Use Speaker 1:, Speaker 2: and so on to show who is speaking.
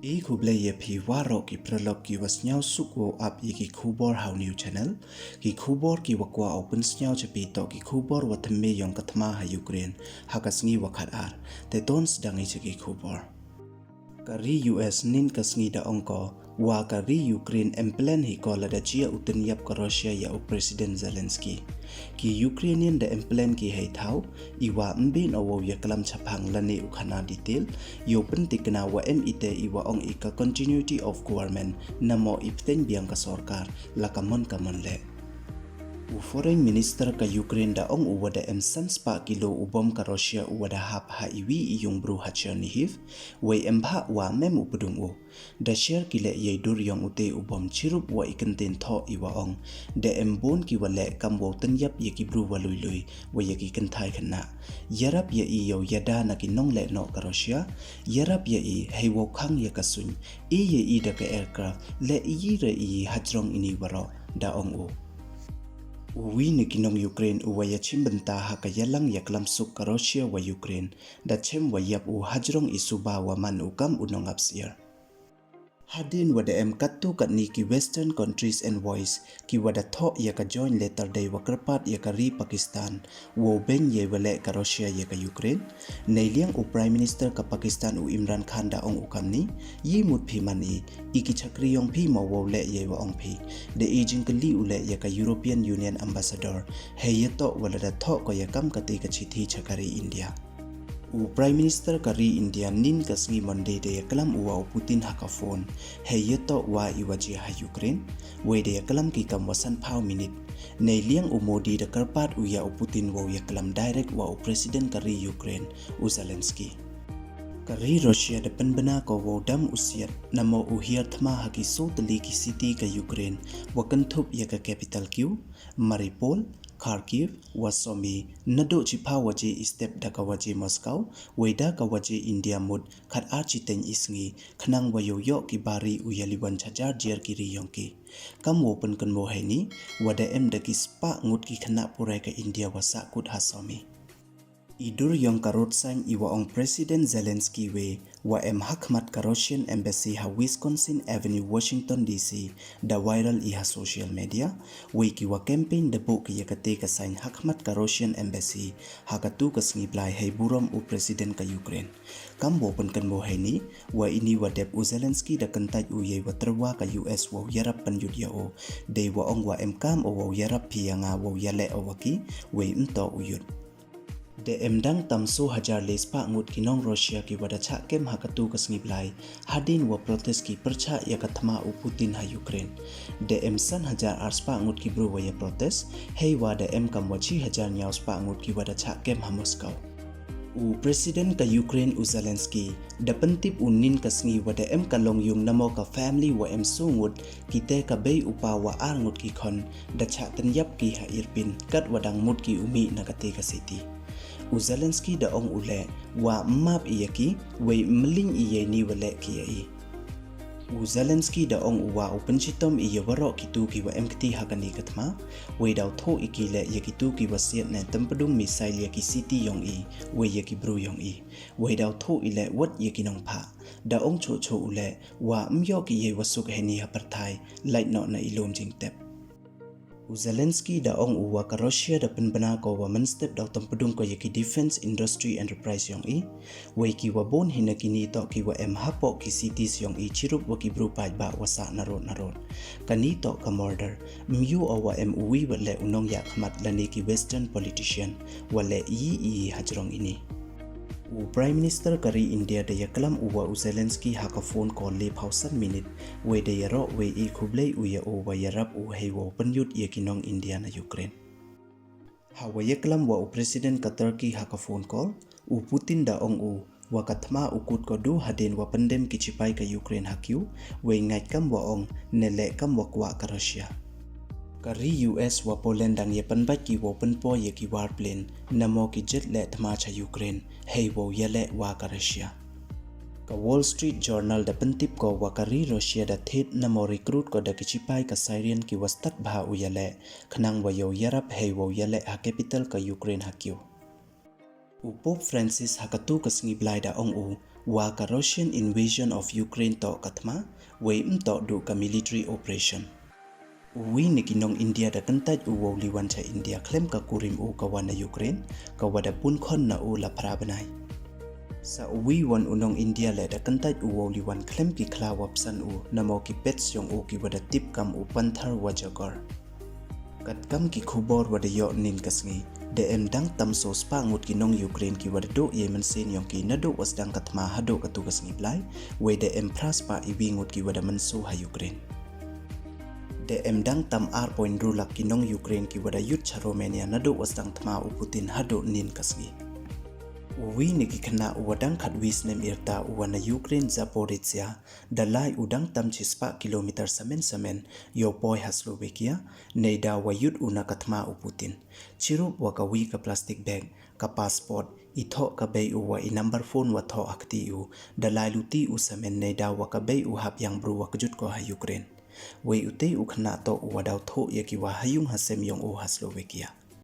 Speaker 1: E kuble ye phi waro ki pralok ki wasnyao sukwo up ye ki khubor how new channel ki khubor ki wakwa open snyao chapi to ki khubor wathme yong ka Thma ha Ukraine hakasngi wakhat ar te tons dangi ki khubor kari US nin kasngi da ongko wa kari Ukraine emplan hi ko lada chia uten yap ka Russia ya President Zelensky ki Ukrainian da emplan ki hai thau iwa mbin owo ya kalam chapang lane ukhana detail yo pentikna wa mit iwa ong ika continuity of government namo ipten biang ka sarkar lakamon kamon le Foreign Minister ka Ukraine da ong uwada sanspa kilo ubom ka Russia uwada hap ha iwi iyong bru ha chernihiv way empha wa mem upudung u da share kile ye dur yong ute ubom chirup wa ikanten tho iwa ong da embon ki wale kambo tanyap ye ki bru walui wa ye ki kanthai khana yarap ye iyo yada na ki nong le no ka Russia yarap ye i heiwo khang ye kasun ye i da ka aircraft le i re i hajrong ini waro da ong u Uwi ni kinong Ukraine uwaya chimbenta haka yalang yaklam suk ka Russia wa Ukraine da chem wa yap u hajrong isuba wa man ukam unong apsier. Hadin wada kattu kat ni ki western countries and voice ki wada tho ya ka join letter day wa kerpat ya ka ri Pakistan wo ben ye wale ka Russia ya ka Ukraine neiliang u prime minister ka Pakistan u Imran Khan da ong ukam ni yi mut phi mani iki chakri yong phi mo wo le ye wa ong phi de aging ka li u le ya ka European Union ambassador he ye to wala da tho ko ya kam ka te ka chithi chakari India U Prime Minister kari India nin kasngi Monday de kalam uwa Putin haka phone he yeto wa iwaji ha Ukraine we de kalam ki kam wasan phau minute nei liang u Modi de karpat uya Putin wo ya kalam direct wa President kari Ukraine u Zelensky kari Russia de penbena ko wo dam usiat namo uhir Thma haki so tali ki city ka Ukraine wa kanthup ya ka capital Kyiv Mariupol Kharkiv Wasomi nado chipa waje step daka waje Moscow weda ka waje India mud khat architeng isngi khnang wayo yo ki bari uyaliwan chajar jer kiri yongki kam open kan mo heini wada daki spa ngut ki khana purai ka India wasa kut hasomi Idur yong karot sang iwa ong President Zelensky we wa hakmat ka Russian Embassy ha Wisconsin Avenue Washington DC da viral iha social media we ki wa campaign da bo ki yakate ka sign hakmat ka Russian Embassy ha ka tu ka sngi blai hei burom u President ka Ukraine kam bo pen kan mo heini wa ini wa dep u Zelensky da kantai u ye wa terwa ka US wo yarap pan yudia o de wa ong wa kam o wo yarap pianga wo yale o waki we mto uyut De dang tamso hajar lespa ngut kinong Russia ki wada cha kem hakatu kasngi blai hadin wa protest ki percha ya ka Thma u Putin ha Ukraine de san hajar arspa ngut ki bru wa ya protest hei wa de kam wachi hajar nyaw spa ngut ki wada cha kem ha Moscow u President ka Ukraine u Zelensky da pentip unin kasngi wada kalong yung namo ka family wa sungut kite ka bei upa wa ar ngut ki khon da cha tan yap ki ha irpin kat wadang mut ki umi nagate ka city u Zelensky da ong ule wa map iyaki we mling iye ni wale kiyai u Zelensky da ong uwa open chitom iye waro kitu ki wa mkt hakani katma we daw tho ikile yakitu ki wasiat na tampadung misail yaki city yong I we yaki bru yong I we daw tho ile wat yakinong pha da ong cho ule wa myo ki ye wasuk heni haparthai light no na ilom jing tep Zelensky da ong uwa ka Russia da penbena ko wa man step daw tampadung ko yaki defense industry enterprise yong I we ki wa bon hinakini to ki wa hapo ki cities yong I chirup wa ki bru pai ba wasa narot kani to ka murder myu o wa uwi wa le unong ya khmat lani ki western politician wa le I hajrong ini U Prime Minister kari India da yaklam uwa u Zelensky haka phone call le pausan minute we da yaro we I khublei u ya o wa yarap u heiwo panyut yakinong India na Ukraine ha wa yaklam wa u President ka Turkey haka phone call u Putin da ong u wa ka Thma ukut ko du haden wa pandem ki chipai ka Ukraine hakyu we ngai kam wa ong nele kam wa kwa ka Russia Kari US wa Poland dang ye panbat ki wo panpo ye ki warplane namo ki jet le Thma cha Ukraine hei wo yale wa ka Russia ka Wall Street Journal da pentip ko wa kari Russia da thet namo recruit ko da kichipai ka Syrian ki wastat bha u yale khnang wa yo yarap hei wo yale ha capital ka Ukraine hakyo U Pope Francis hakatu kasngi blai da ong u wa ka Russian invasion of Ukraine to ka Thma we to du ka military operation wi ni kinong India da kantaj u wo liwan cha India klem ka kurim u ka wana Ukraine ka wada pun khon na u la phrabanai sa wi wan unong India le da kantaj u wo liwan klem ki khla wapsan u namo ki pets yong u ki wada tip kam u panthar wajagar kat kam ki khubor wada yo nin kasngi de em dang tam so spa ngut ki nong Ukraine ki wada do yemen sen yong ki nado was dang ka Thma hado ka tu kasngi blai we de em praspa i wi ngut ki wada manso ha Ukraine de em dang tam ar point rulak ki nong Ukraine ki wada yut cha Romania nado was dang Thma u Putin hado nin kasngi wi ni ki khana wadang khat wis nem irta wana Ukraine Zaporizhia dalai udang tam chispa kilometer samen yo poi Slovakia neida wayut una kathma u Putin chirup wa ka wi ka plastic bag ka passport itho ka bei u wa I number phone wa tho akti u dalai luti u samen neida wa ka bei u hap yang bru wa kjut ko ha Ukraine we ute u khana to wadaw tho ye ki wa hayung hasem yong u ha Slovakia